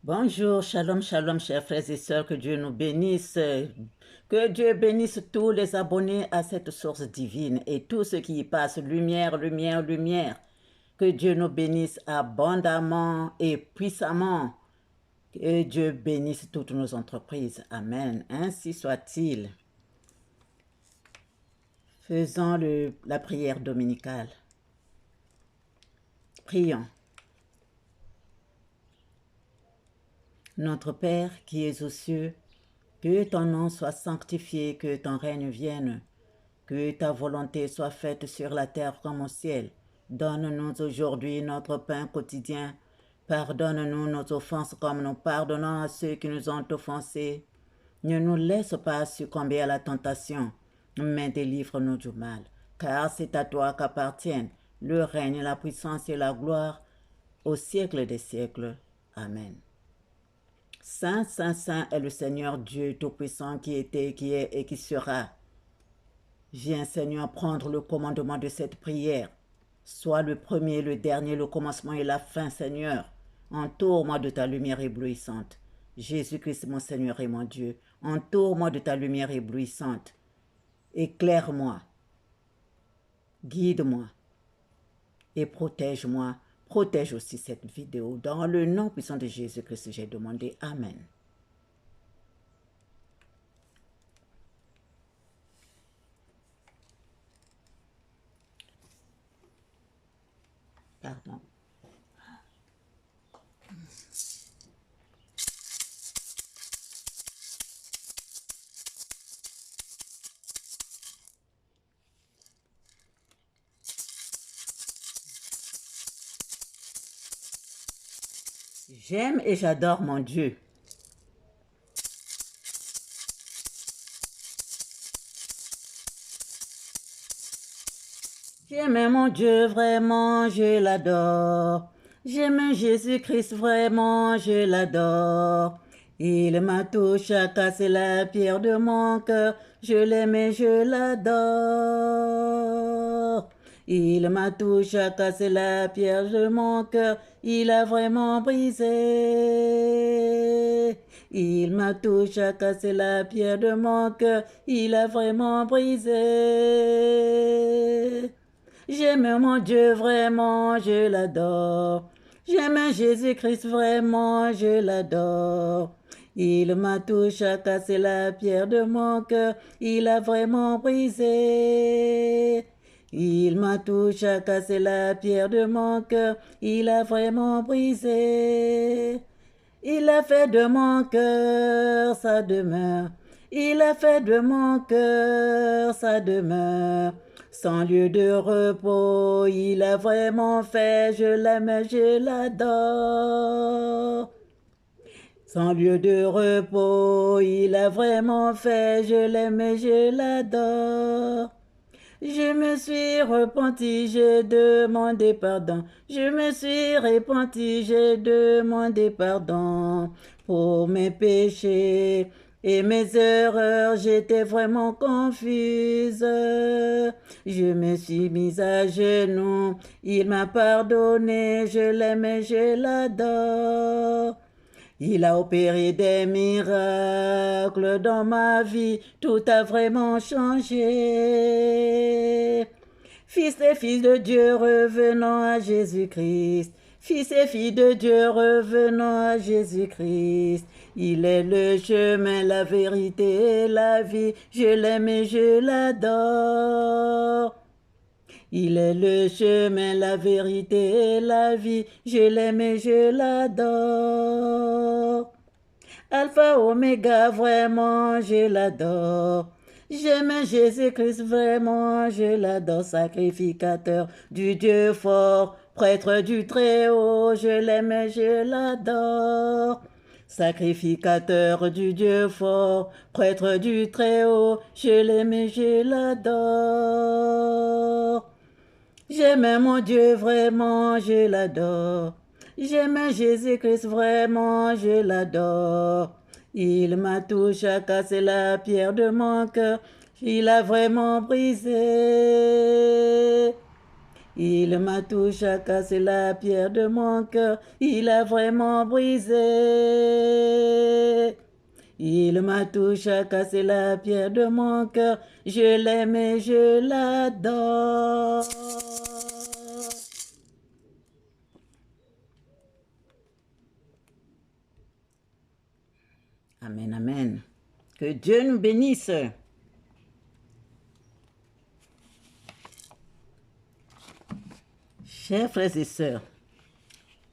Bonjour, shalom, shalom, chers frères et sœurs, que Dieu nous bénisse. Que Dieu bénisse tous les abonnés à cette source divine et tous ceux qui y passent. Lumière, lumière, lumière. Que Dieu nous bénisse abondamment et puissamment. Que Dieu bénisse toutes nos entreprises. Amen. Ainsi soit-il. Faisons la prière dominicale. Prions. Notre Père qui es aux cieux, que ton nom soit sanctifié, que ton règne vienne, que ta volonté soit faite sur la terre comme au ciel. Donne-nous aujourd'hui notre pain quotidien. Pardonne-nous nos offenses comme nous pardonnons à ceux qui nous ont offensés. Ne nous laisse pas succomber à la tentation, mais délivre-nous du mal, car c'est à toi qu'appartiennent le règne, la puissance et la gloire au siècle des siècles. Amen. Saint, Saint, Saint est le Seigneur Dieu Tout-Puissant qui était, qui est et qui sera. Viens, Seigneur, prendre le commandement de cette prière. Sois le premier, le dernier, le commencement et la fin, Seigneur. Entoure-moi de ta lumière éblouissante. Jésus-Christ, mon Seigneur et mon Dieu, entoure-moi de ta lumière éblouissante. Éclaire-moi, guide-moi et protège-moi. Protège aussi cette vidéo. Dans le nom puissant de Jésus-Christ, j'ai demandé. Amen. Pardon. J'aime et j'adore mon Dieu. J'aime mon Dieu, vraiment, je l'adore. J'aime Jésus-Christ, vraiment, je l'adore. Il m'a touché à casser la pierre de mon cœur. Je l'aime et je l'adore. Il m'a touché à casser la pierre de mon cœur. Il a vraiment brisé. Il m'a touché à casser la pierre de mon cœur. Il a vraiment brisé. J'aime mon Dieu, vraiment, je l'adore. J'aime Jésus-Christ, vraiment, je l'adore. Il m'a touché à casser la pierre de mon cœur. Il a vraiment brisé. Il m'a touché à casser la pierre de mon cœur. Il a vraiment brisé. Il a fait de mon cœur sa demeure. Il a fait de mon cœur sa demeure. Sans lieu de repos, il a vraiment fait, je l'aime, je l'adore. Sans lieu de repos, il a vraiment fait, je l'aime et je l'adore. Je me suis repenti, j'ai demandé pardon. Je me suis repenti, j'ai demandé pardon pour mes péchés et mes erreurs. J'étais vraiment confuse. Je me suis mise à genoux. Il m'a pardonné, je l'aime et je l'adore. Il a opéré des miracles dans ma vie, tout a vraiment changé. Fils et filles de Dieu, revenons à Jésus-Christ. Fils et filles de Dieu, revenons à Jésus-Christ. Il est le chemin, la vérité et la vie. Je l'aime et je l'adore. Il est le chemin, la vérité et la vie. Je l'aime et je l'adore. Alpha, Oméga, vraiment, je l'adore. J'aime Jésus-Christ, vraiment, je l'adore. Sacrificateur du Dieu fort, prêtre du Très-Haut, je l'aime et je l'adore. Sacrificateur du Dieu fort, prêtre du Très-Haut, je l'aime et je l'adore. J'aime mon Dieu, vraiment, je l'adore. J'aime Jésus-Christ, vraiment, je l'adore. Il m'a touché à casser la pierre de mon cœur. Il a vraiment brisé. Il m'a touché à casser la pierre de mon cœur. Il a vraiment brisé. Il m'a touché à casser la pierre de mon cœur. Je l'aime et je l'adore. Amen, amen. Que Dieu nous bénisse. Chers frères et sœurs,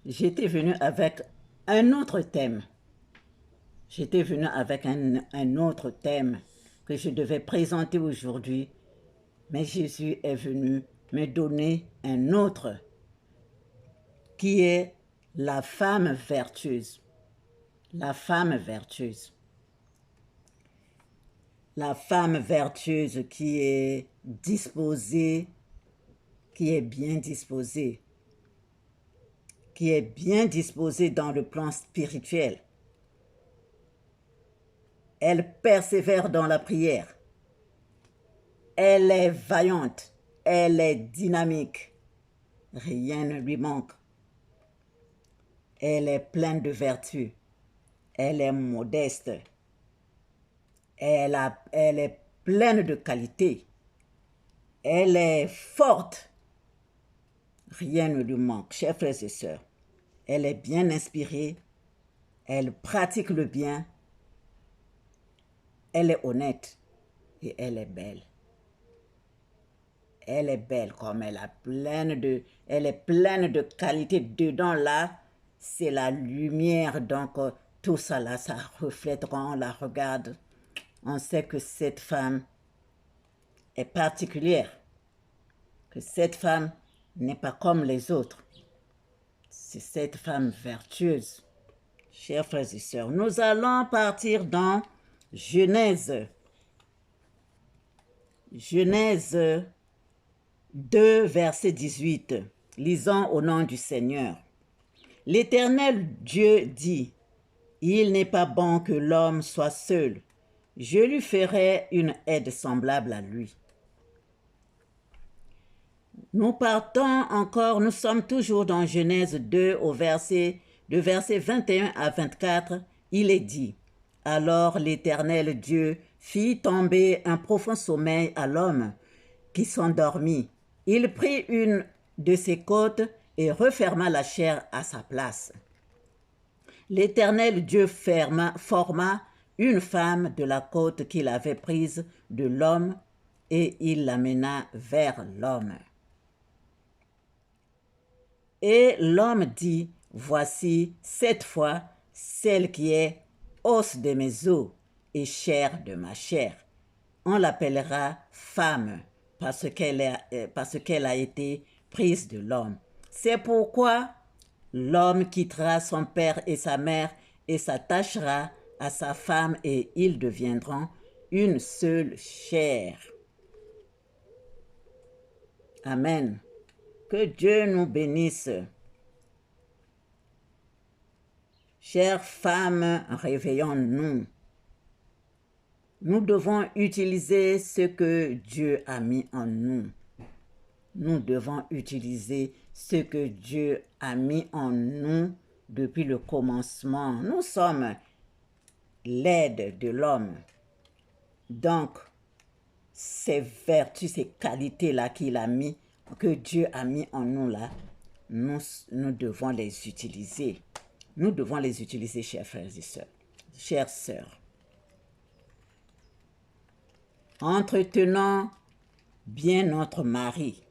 j'étais venu avec un autre thème. J'étais venu avec un autre thème que je devais présenter aujourd'hui, mais Jésus est venu me donner un autre, qui est la femme vertueuse. La femme vertueuse. La femme vertueuse qui est disposée, qui est bien disposée dans le plan spirituel. Elle persévère dans la prière. Elle est vaillante. Elle est dynamique. Rien ne lui manque. Elle est pleine de vertu. Elle est modeste. Elle est pleine de qualité. Elle est forte. Rien ne lui manque, chers frères et sœurs. Elle est bien inspirée. Elle pratique le bien. Elle est honnête et elle est belle. Elle est belle comme elle est pleine de qualité. Dedans là, c'est la lumière. Donc tout ça là, ça reflète quand on la regarde. On sait que cette femme est particulière. Que cette femme n'est pas comme les autres. C'est cette femme vertueuse. Chers frères et sœurs, nous allons partir dans Genèse. Genèse 2, verset 18. Lisons au nom du Seigneur. L'Éternel Dieu dit, « Il n'est pas bon que l'homme soit seul. Je lui ferai une aide semblable à lui. » Nous partons encore, nous sommes toujours dans Genèse 2, de verset 21 à 24. Il est dit, « Alors l'Éternel Dieu fit tomber un profond sommeil à l'homme qui s'endormit. Il prit une de ses côtes et referma la chair à sa place. L'Éternel Dieu forma une femme de la côte qu'il avait prise de l'homme et il l'amena vers l'homme. Et l'homme dit, « Voici cette fois celle qui est os de mes os et chair de ma chair. On l'appellera femme parce qu'elle a été prise de l'homme. C'est pourquoi l'homme quittera son père et sa mère et s'attachera à sa femme et ils deviendront une seule chair. » Amen. Que Dieu nous bénisse. Chères femmes, réveillons-nous. Nous devons utiliser ce que Dieu a mis en nous. Nous devons utiliser ce que Dieu a mis en nous depuis le commencement. Nous sommes l'aide de l'homme. Donc, ces vertus, ces qualités-là qu'il a mis, que Dieu a mis en nous là, nous devons les utiliser. Nous devons les utiliser, chers frères et sœurs, chères sœurs. Entretenons bien notre mari.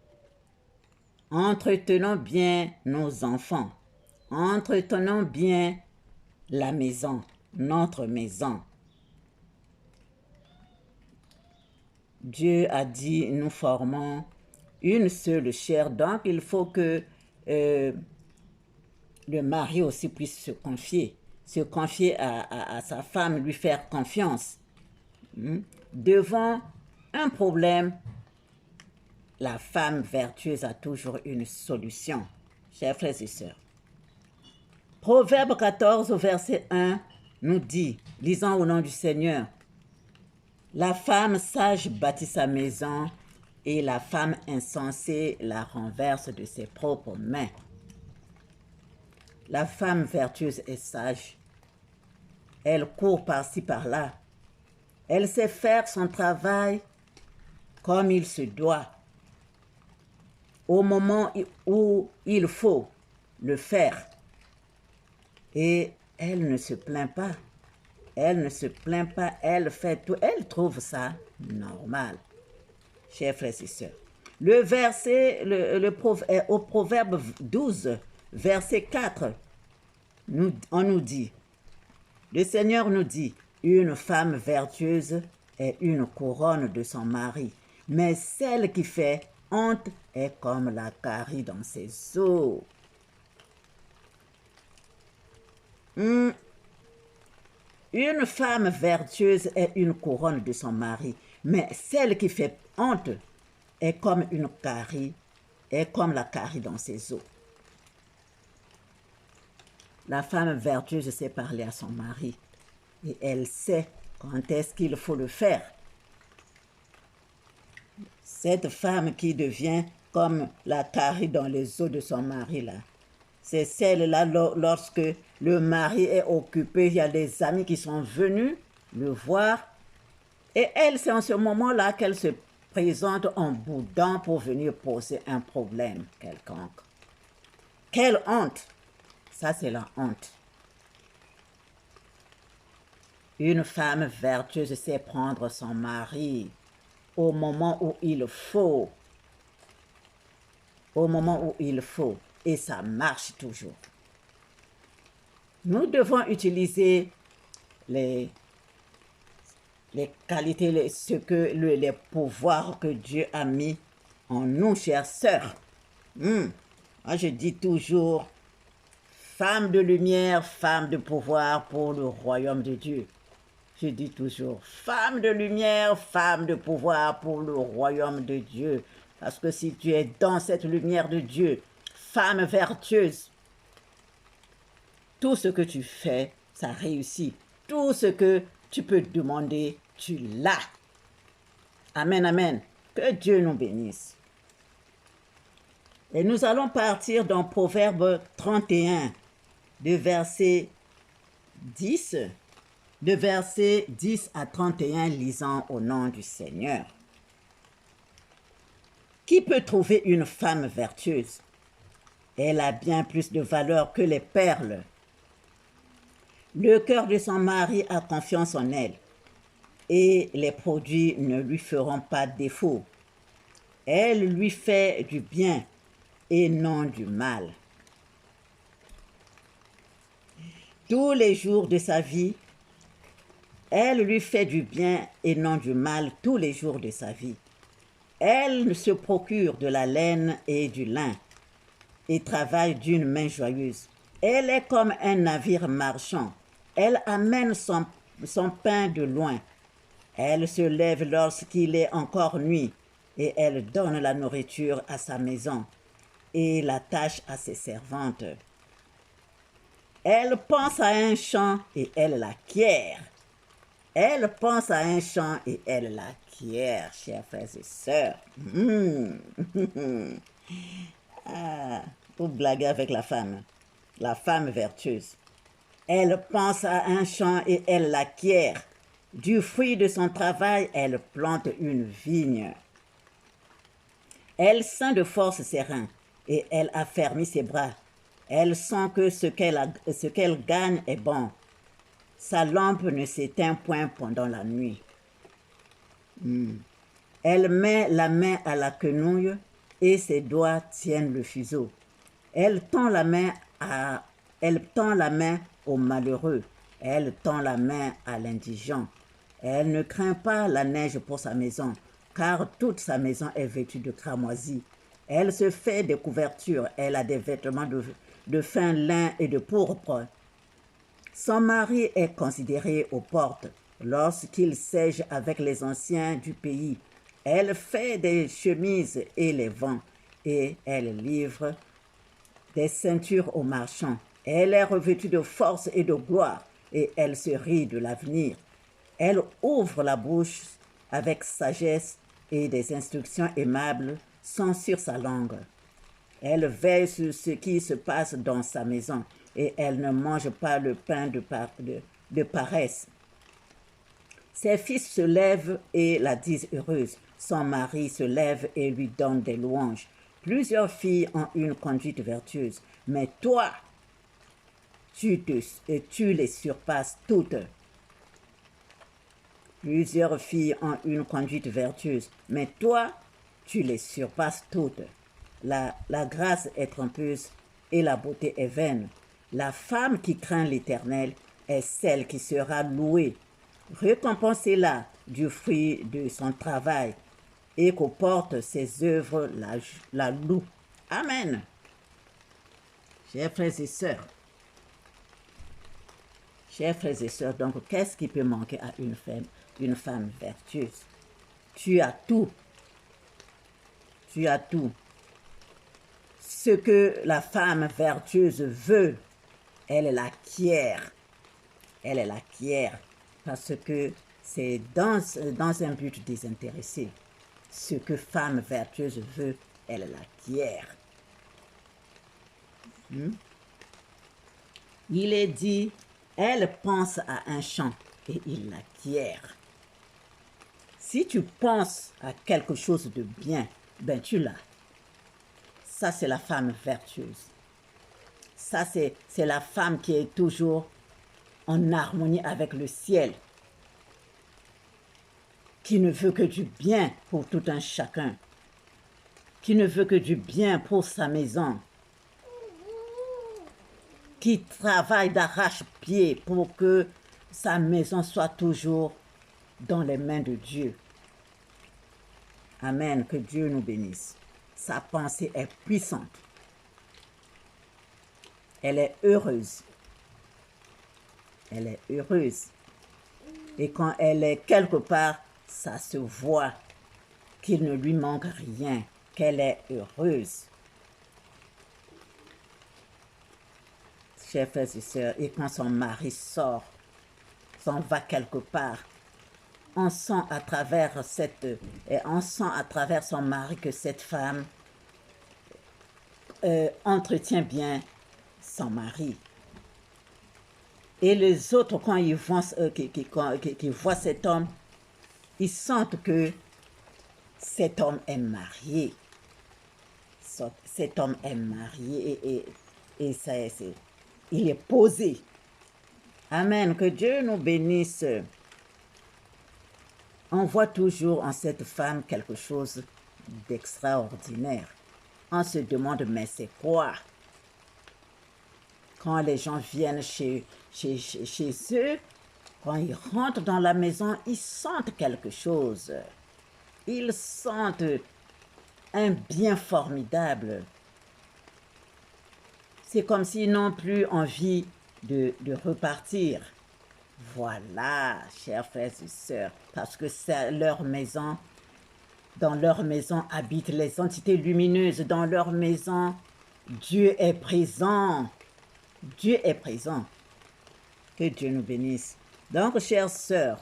Entretenons bien nos enfants. Entretenons bien la maison, notre maison. Dieu a dit, nous formons une seule chair. Donc, il faut que le mari aussi puisse se confier à sa femme, lui faire confiance. Devant un problème, la femme vertueuse a toujours une solution, chers frères et sœurs. Proverbe 14, au verset 1, nous dit, lisons au nom du Seigneur, « La femme sage bâtit sa maison et la femme insensée la renverse de ses propres mains. La femme vertueuse est sage. Elle court par-ci par-là. Elle sait faire son travail comme il se doit, au moment où il faut le faire. Et elle ne se plaint pas. Elle ne se plaint pas, elle fait tout. Elle trouve ça normal, chers frères et sœurs. Le verset, au Proverbe 12, verset 4, on nous dit, le Seigneur nous dit, une femme vertueuse est une couronne de son mari, mais celle qui fait honte est comme la carie dans ses os. Une femme vertueuse est une couronne de son mari, mais celle qui fait honte est comme une carie, est comme la carie dans ses os. La femme vertueuse sait parler à son mari et elle sait quand est-ce qu'il faut le faire. Cette femme qui devient comme la carie dans les os de son mari là, c'est celle-là lorsque le mari est occupé, il y a des amis qui sont venus le voir et elle, c'est en ce moment-là qu'elle se présente en boudin pour venir poser un problème quelconque. Quelle honte! Ça, c'est la honte. Une femme vertueuse sait prendre son mari au moment où il faut. Au moment où il faut. Et ça marche toujours. Nous devons utiliser les qualités, les pouvoirs que Dieu a mis en nous, chères sœurs. Moi, je dis toujours, femme de lumière, femme de pouvoir pour le royaume de Dieu. Je dis toujours, femme de lumière, femme de pouvoir pour le royaume de Dieu. Parce que si tu es dans cette lumière de Dieu, femme vertueuse, tout ce que tu fais, ça réussit. Tout ce que tu peux demander, tu l'as. Amen, amen. Que Dieu nous bénisse. Et nous allons partir dans Proverbe 31, de verset 10, de verset 10 à 31, lisant au nom du Seigneur. Qui peut trouver une femme vertueuse? Elle a bien plus de valeur que les perles. Le cœur de son mari a confiance en elle, et les produits ne lui feront pas défaut. Elle lui fait du bien et non du mal. Tous les jours de sa vie, elle lui fait du bien et non du mal tous les jours de sa vie. Elle se procure de la laine et du lin et travaille d'une main joyeuse. Elle est comme un navire marchand. Elle amène son pain de loin. Elle se lève lorsqu'il est encore nuit et elle donne la nourriture à sa maison et la tâche à ses servantes. Elle pense à un champ et elle l'acquiert. Elle pense à un champ et elle l'acquiert, chers frères et sœurs. Pour blaguer avec la femme vertueuse. Elle pense à un champ et elle l'acquiert. Du fruit de son travail, elle plante une vigne. Elle ceint de force ses reins et elle affermit ses bras. Elle sent que ce qu'elle gagne est bon. Sa lampe ne s'éteint point pendant la nuit. Elle met la main à la quenouille et ses doigts tiennent le fuseau. Elle tend la main au malheureux. Elle tend la main à l'indigent. Elle ne craint pas la neige pour sa maison, car toute sa maison est vêtue de cramoisis. Elle se fait des couvertures. Elle a des vêtements de fin lin et de pourpre. Son mari est considéré aux portes lorsqu'il siège avec les anciens du pays. Elle fait des chemises et les vend, et elle livre des ceintures aux marchands. Elle est revêtue de force et de gloire, et elle se rit de l'avenir. Elle ouvre la bouche avec sagesse et des instructions aimables sont sur sa langue. Elle veille sur ce qui se passe dans sa maison et elle ne mange pas le pain de paresse. Ses fils se lèvent et la disent heureuse. Son mari se lève et lui donne des louanges. Plusieurs filles ont une conduite vertueuse, mais toi, tu les surpasses toutes. Plusieurs filles ont une conduite vertueuse, mais toi, tu les surpasses toutes. La grâce est trompeuse et la beauté est vaine. La femme qui craint l'Éternel est celle qui sera louée. Récompensez-la du fruit de son travail et qu'aux portes ses œuvres la louent. Amen. Chers frères et sœurs, donc qu'est-ce qui peut manquer à une femme vertueuse? Tu as tout. Tu as tout. Ce que la femme vertueuse veut, elle l'acquiert. Elle l'acquiert parce que c'est dans un but désintéressé. Ce que femme vertueuse veut, elle l'acquiert. Il est dit, elle pense à un champ et il l'acquiert. Si tu penses à quelque chose de bien, ben tu l'as. Ça, c'est la femme vertueuse. Ça, c'est la femme qui est toujours en harmonie avec le ciel, qui ne veut que du bien pour tout un chacun, qui ne veut que du bien pour sa maison, qui travaille d'arrache-pied pour que sa maison soit toujours dans les mains de Dieu. Amen, que Dieu nous bénisse. Sa pensée est puissante. Elle est heureuse. Elle est heureuse. Et quand elle est quelque part, ça se voit qu'il ne lui manque rien, qu'elle est heureuse. Chers frères et sœurs, et quand son mari s'en va quelque part, on sent à travers son mari que cette femme entretient bien son mari. Et les autres, quand ils voient, qui voient cet homme, ils sentent que cet homme est marié. Cet homme est marié et il est posé. Amen. Que Dieu nous bénisse. On voit toujours en cette femme quelque chose d'extraordinaire. On se demande, mais c'est quoi? Quand les gens viennent chez eux, quand ils rentrent dans la maison, ils sentent quelque chose. Ils sentent un bien formidable. C'est comme s'ils n'ont plus envie de repartir. Voilà, chers frères et sœurs, parce que c'est leur maison. Dans leur maison habitent les entités lumineuses. Dans leur maison, Dieu est présent. Dieu est présent. Que Dieu nous bénisse. Donc, chères sœurs,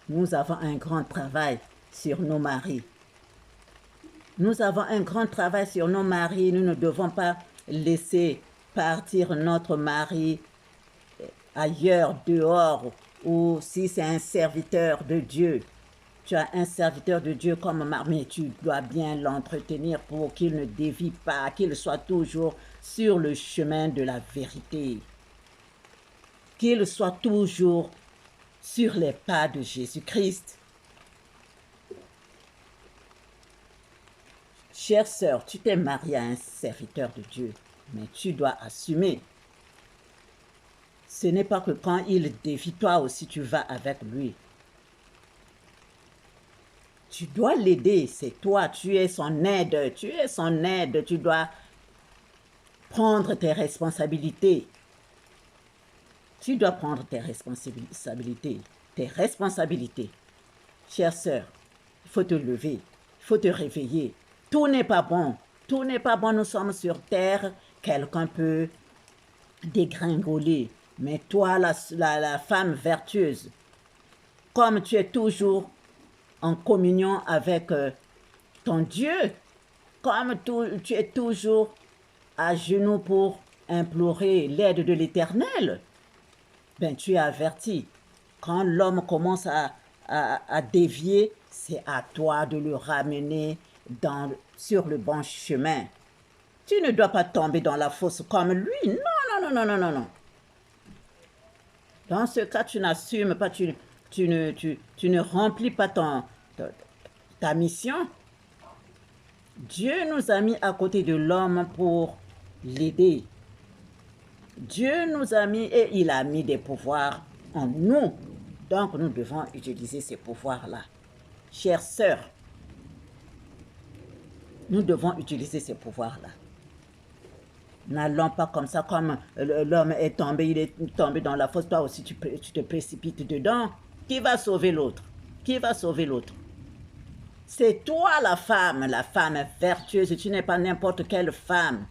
nous avons un grand travail sur nos maris. Nous avons un grand travail sur nos maris. Nous ne devons pas laisser partir notre mari ailleurs, dehors, ou si c'est un serviteur de Dieu. Tu as un serviteur de Dieu comme mari, mais tu dois bien l'entretenir pour qu'il ne dévie pas, qu'il soit toujours sur le chemin de la vérité. Qu'il soit toujours sur les pas de Jésus-Christ. Chère sœur, tu t'es mariée à un serviteur de Dieu, mais tu dois assumer. Ce n'est pas que quand il défie, toi aussi tu vas avec lui. Tu dois l'aider, c'est toi, tu es son aide, tu dois prendre tes responsabilités. Tu dois prendre tes responsabilités. Chère sœur, il faut te lever, il faut te réveiller. Tout n'est pas bon, nous sommes sur terre, quelqu'un peut dégringoler. Mais toi, la femme vertueuse, comme tu es toujours en communion avec ton Dieu, comme tu es toujours à genoux pour implorer l'aide de l'Éternel, ben tu es averti. Quand l'homme commence à dévier, c'est à toi de le ramener sur le bon chemin. Tu ne dois pas tomber dans la fosse comme lui. Non, non, non, non, non, non, non. Dans ce cas, tu n'assumes pas, tu ne remplis pas ta mission. Dieu nous a mis à côté de l'homme pour l'aider. Dieu nous a mis et il a mis des pouvoirs en nous. Donc, nous devons utiliser ces pouvoirs-là. Chères sœurs, nous devons utiliser ces pouvoirs-là. N'allons pas comme ça, comme l'homme est tombé, il est tombé dans la fosse, toi aussi tu te précipites dedans. Qui va sauver l'autre? Qui va sauver l'autre? C'est toi la femme vertueuse, tu n'es pas n'importe quelle femme.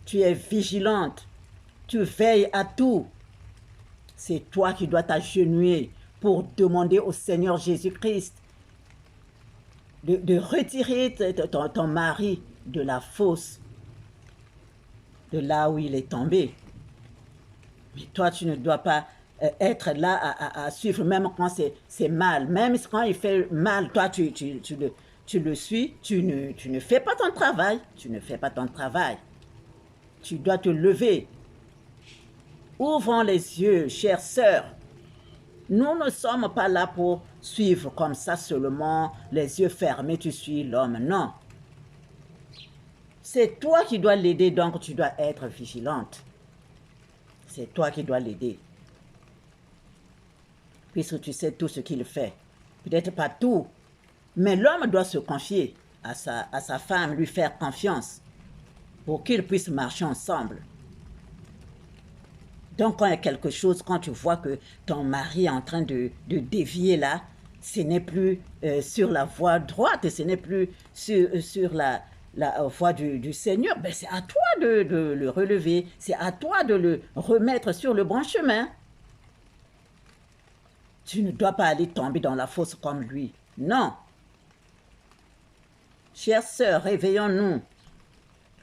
Tu es vigilante, tu veilles à tout. C'est toi qui dois t'agenouiller pour demander au Seigneur Jésus-Christ de retirer ton mari de la fosse, de là où il est tombé. Mais toi, tu ne dois pas être là à suivre, même quand c'est mal. Même quand il fait mal, toi, tu le suis, tu ne fais pas ton travail. Tu ne fais pas ton travail. Tu dois te lever. Ouvrons les yeux, chères sœurs. Nous ne sommes pas là pour suivre comme ça seulement, les yeux fermés, tu suis l'homme. Non. C'est toi qui dois l'aider, donc tu dois être vigilante. C'est toi qui dois l'aider. Puisque tu sais tout ce qu'il fait. Peut-être pas tout, mais l'homme doit se confier à sa femme, lui faire confiance pour qu'ils puissent marcher ensemble. Donc, quand il y a quelque chose, quand tu vois que ton mari est en train de dévier là, ce n'est plus sur la voie droite, ce n'est plus sur la voie du Seigneur, ben c'est à toi de le relever, c'est à toi de le remettre sur le bon chemin. Tu ne dois pas aller tomber dans la fosse comme lui. Non. Chères sœurs, réveillons-nous.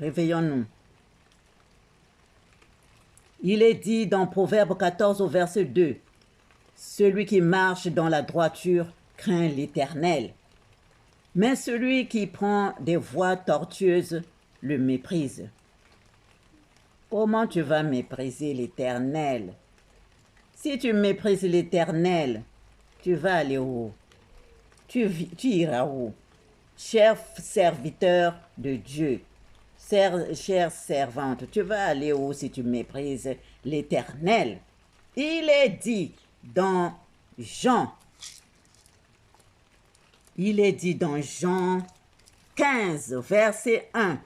Réveillons-nous. Il est dit dans Proverbe 14 au verset 2, « Celui qui marche dans la droiture craint l'Éternel, mais celui qui prend des voies tortueuses le méprise. » Comment tu vas mépriser l'Éternel? Si tu méprises l'Éternel, tu vas aller où? Tu iras où? Cher serviteur de Dieu, chère servante, tu vas aller où si tu méprises l'Éternel? Il est dit dans Jean 15, verset 1.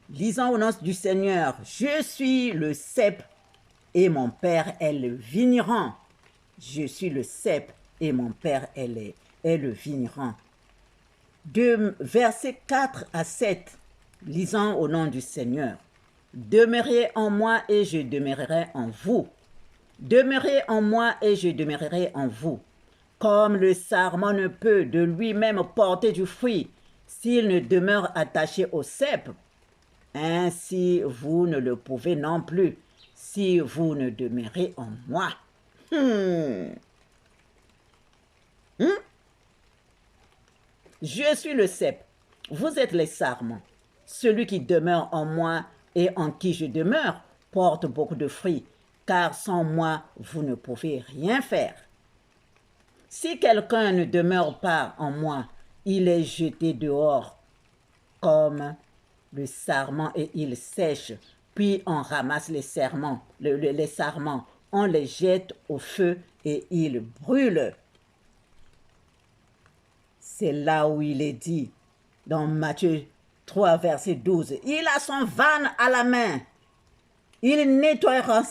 Lisons au nom du Seigneur. « Je suis le cep et mon Père est le vigneron. Je suis le cep et mon Père est le vigneron. » De versets 4 à 7, lisons au nom du Seigneur. « Demeurez en moi et je demeurerai en vous. Demeurez en moi et je demeurerai en vous. Comme le sarment ne peut de lui-même porter du fruit s'il ne demeure attaché au cep, ainsi vous ne le pouvez non plus si vous ne demeurez en moi. » Je suis le cep, vous êtes les sarments. Celui qui demeure en moi et en qui je demeure porte beaucoup de fruits, car sans moi, vous ne pouvez rien faire. Si quelqu'un ne demeure pas en moi, il est jeté dehors comme le sarment et il sèche, puis on ramasse les sarments, on les jette au feu et ils brûlent. C'est là où il est dit, dans Matthieu 3, verset 12, « Il a son van à la main, il nettoyera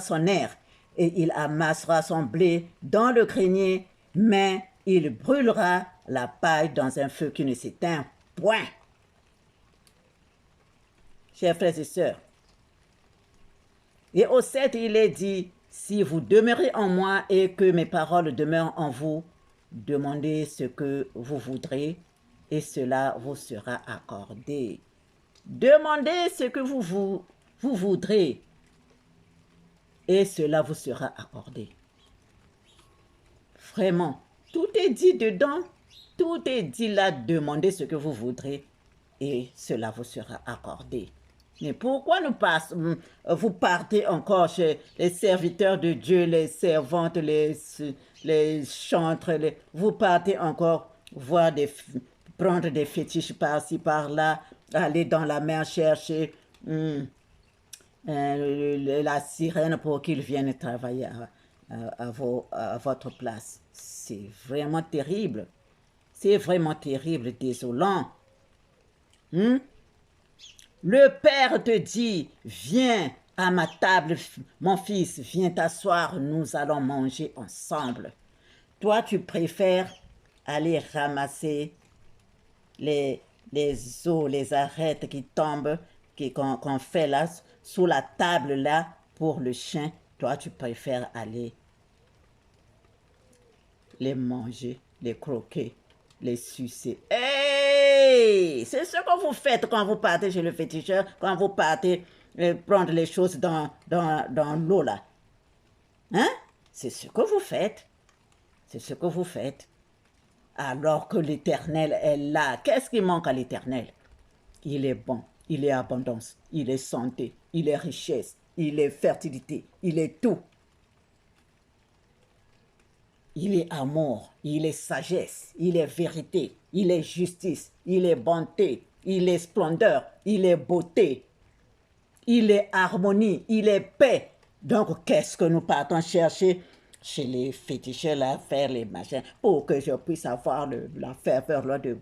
son air, et il amassera son blé dans le grenier, mais il brûlera la paille dans un feu qui ne s'éteint point. » Chers frères et sœurs, et au 7, il est dit, « Si vous demeurez en moi et que mes paroles demeurent en vous, Demandez ce que vous voudrez et cela vous sera accordé. Demandez ce que vous voudrez et cela vous sera accordé. Vraiment, tout est dit dedans. Tout est dit là, demandez ce que vous voudrez et cela vous sera accordé. Mais pourquoi vous partez encore chez les serviteurs de Dieu, les servantes, les chantres, vous partez encore prendre des fétiches par-ci, par-là, aller dans la mer chercher la sirène pour qu'ils viennent travailler à votre place. C'est vraiment terrible. C'est vraiment terrible, désolant. Le Père te dit, viens à ma table, mon fils, viens t'asseoir, nous allons manger ensemble. Toi, tu préfères aller ramasser les os, les arêtes qui tombent, qu'on fait là, sous la table là, pour le chien. Toi, tu préfères aller les manger, les croquer, les sucer. Hey! C'est ce que vous faites quand vous partez chez le féticheur, quand vous partez prendre les choses dans l'eau là. Hein? C'est ce que vous faites. C'est ce que vous faites. Alors que l'Éternel est là. Qu'est-ce qui manque à l'Éternel? Il est bon, il est abondance, il est santé, il est richesse, il est fertilité, il est tout. Il est amour, il est sagesse, il est vérité, il est justice, il est bonté, il est splendeur, il est beauté, il est harmonie, il est paix. Donc, qu'est-ce que nous partons chercher chez les féticheurs, là, faire les machins, pour que je puisse avoir la ferveur là, de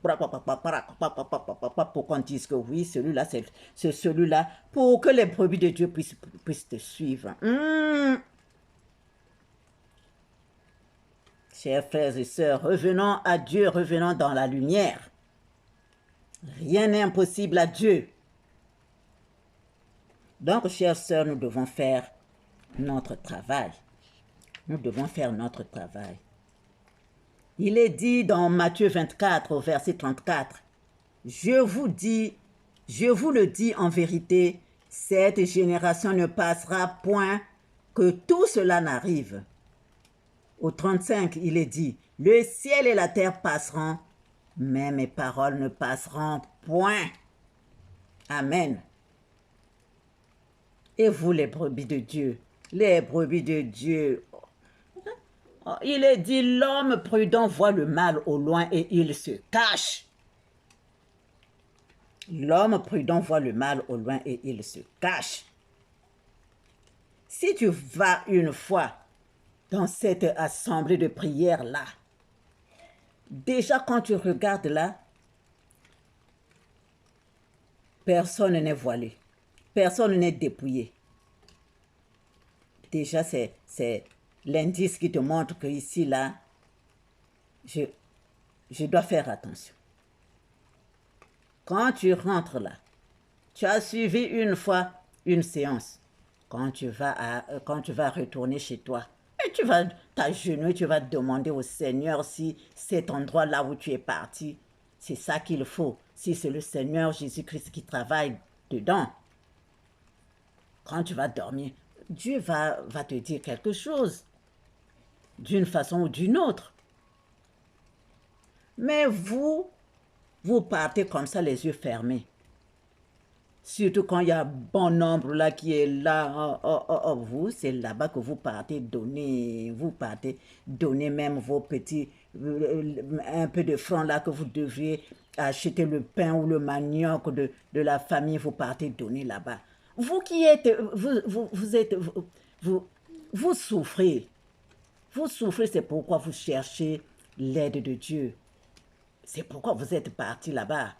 pour qu'on dise que oui, celui-là, c'est celui-là, pour que les brebis de Dieu puissent te suivre. Chers frères et sœurs, revenons à Dieu, revenons dans la lumière. Rien n'est impossible à Dieu. Donc, chères sœurs, nous devons faire notre travail. Nous devons faire notre travail. Il est dit dans Matthieu 24, au verset 34, « Je vous le dis en vérité, cette génération ne passera point que tout cela n'arrive. » Au 35, il est dit, « Le ciel et la terre passeront, mais mes paroles ne passeront point. » Amen. Et vous, les brebis de Dieu, les brebis de Dieu, il est dit, l'homme prudent voit le mal au loin et il se cache. L'homme prudent voit le mal au loin et il se cache. Si tu vas une fois dans cette assemblée de prière-là, déjà quand tu regardes là, personne n'est voilé, personne n'est dépouillé. Déjà, c'est l'indice qui te montre que ici, là, je dois faire attention. Quand tu rentres là, tu as suivi une fois une séance. Quand tu vas retourner chez toi, et tu vas t'agenouiller, tu vas demander au Seigneur si cet endroit-là où tu es parti, c'est ça qu'il faut. Si c'est le Seigneur Jésus-Christ qui travaille dedans. Quand tu vas dormir, Dieu va te dire quelque chose, d'une façon ou d'une autre. Mais vous partez comme ça, les yeux fermés. Surtout quand il y a un bon nombre là qui est là, vous, c'est là-bas que vous partez donner, même vos petits, un peu de francs là que vous devriez acheter le pain ou le manioc de la famille, vous partez donner là-bas. Vous qui êtes, vous souffrez. Vous souffrez, c'est pourquoi vous cherchez l'aide de Dieu. C'est pourquoi vous êtes parti là-bas.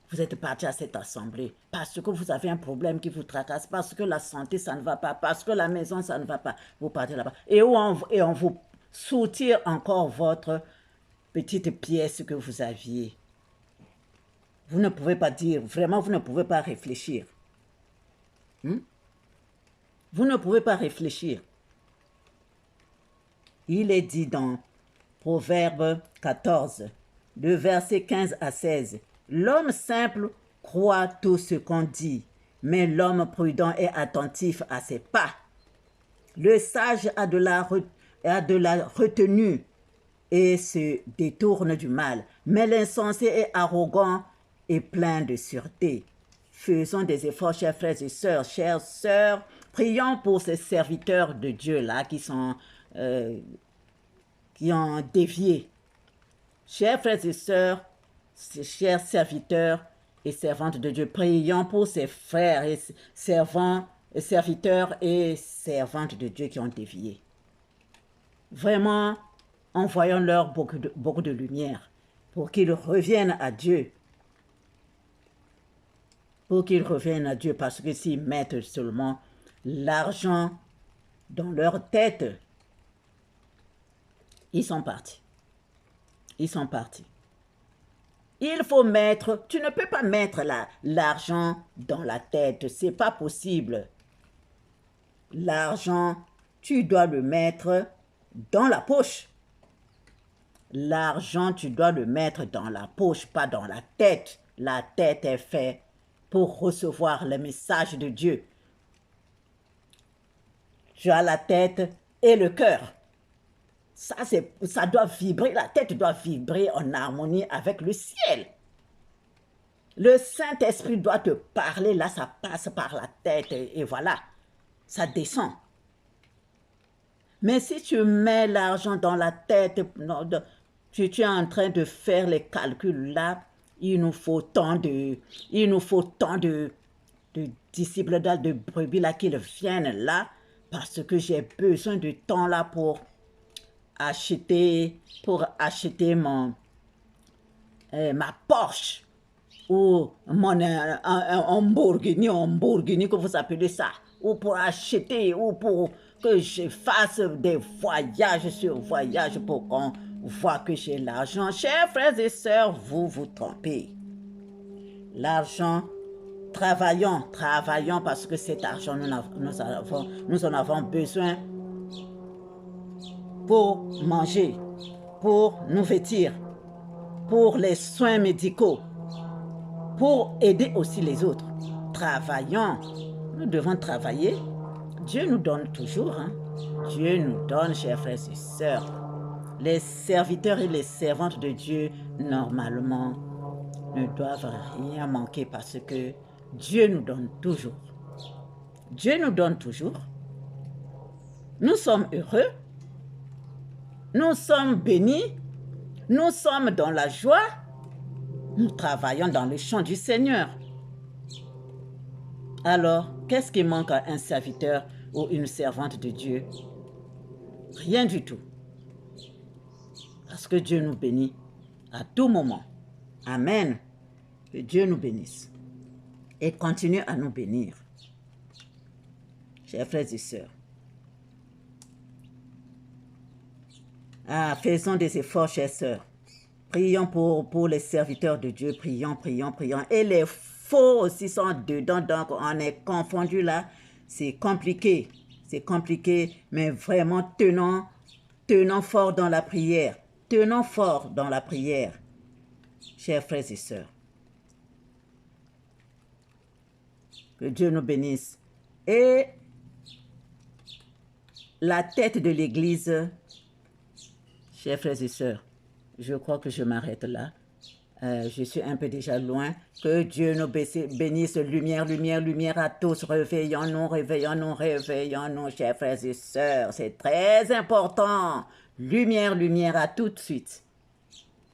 Vous êtes parti à cette assemblée parce que vous avez un problème qui vous tracasse, parce que la santé, ça ne va pas, parce que la maison, ça ne va pas. Vous partez là-bas. Et on vous soutire encore votre petite pièce que vous aviez. Vous ne pouvez pas dire, vraiment, vous ne pouvez pas réfléchir. Vous ne pouvez pas réfléchir. Il est dit dans Proverbe 14, de versets 15 à 16. L'homme simple croit tout ce qu'on dit, mais l'homme prudent est attentif à ses pas. Le sage a de la retenue et se détourne du mal, mais l'insensé est arrogant et plein de sûreté. Faisons des efforts, chers frères et sœurs, prions pour ces serviteurs de Dieu-là qui ont dévié. Chers frères et sœurs, chers serviteurs et servantes de Dieu, prions pour ces frères et serviteurs et servantes de Dieu qui ont dévié. Vraiment, envoyons-leur beaucoup de lumière pour qu'ils reviennent à Dieu. Pour qu'ils reviennent à Dieu, parce que s'ils mettent seulement l'argent dans leur tête, ils sont partis. Ils sont partis. Il faut mettre, tu ne peux pas mettre l'argent dans la tête, c'est pas possible. L'argent, tu dois le mettre dans la poche. L'argent, tu dois le mettre dans la poche, pas dans la tête. La tête est faite pour recevoir les messages de Dieu. Tu as la tête et le cœur. Ça doit vibrer, la tête doit vibrer en harmonie avec le ciel. Le Saint-Esprit doit te parler, là ça passe par la tête et voilà, ça descend. Mais si tu mets l'argent dans la tête, tu es en train de faire les calculs là, il nous faut tant de disciples de brebis là qu'ils viennent là, parce que j'ai besoin de temps là pour acheter ma Porsche ou mon Lamborghini que vous appelez ça, ou pour acheter, ou pour que je fasse des voyages sur voyages pour qu'on voit que j'ai l'argent. Chers frères et sœurs, vous vous trompez. L'argent, travaillons parce que cet argent, nous en avons besoin pour manger, pour nous vêtir, pour les soins médicaux, pour aider aussi les autres. Travaillons, nous devons travailler. Dieu nous donne toujours, hein? Dieu nous donne, chers frères et sœurs. Les serviteurs et les servantes de Dieu, normalement, ne doivent rien manquer parce que Dieu nous donne toujours. Dieu nous donne toujours. Nous sommes heureux. Nous sommes bénis. Nous sommes dans la joie. Nous travaillons dans le champ du Seigneur. Alors, qu'est-ce qui manque à un serviteur ou une servante de Dieu? Rien du tout. Parce que Dieu nous bénit à tout moment. Amen. Que Dieu nous bénisse et continue à nous bénir. Chers frères et sœurs. Faisons des efforts, chers sœurs. Prions pour les serviteurs de Dieu. Prions. Et les faux aussi sont dedans, donc on est confondu là. C'est compliqué, mais vraiment tenons fort dans la prière. Tenons fort dans la prière, chers frères et sœurs. Que Dieu nous bénisse. Et la tête de l'Église, chers frères et sœurs, je crois que je m'arrête là. Je suis un peu déjà loin. Que Dieu nous bénisse. Lumière à tous. Réveillons-nous, chers frères et sœurs. C'est très important. Lumière à tout de suite.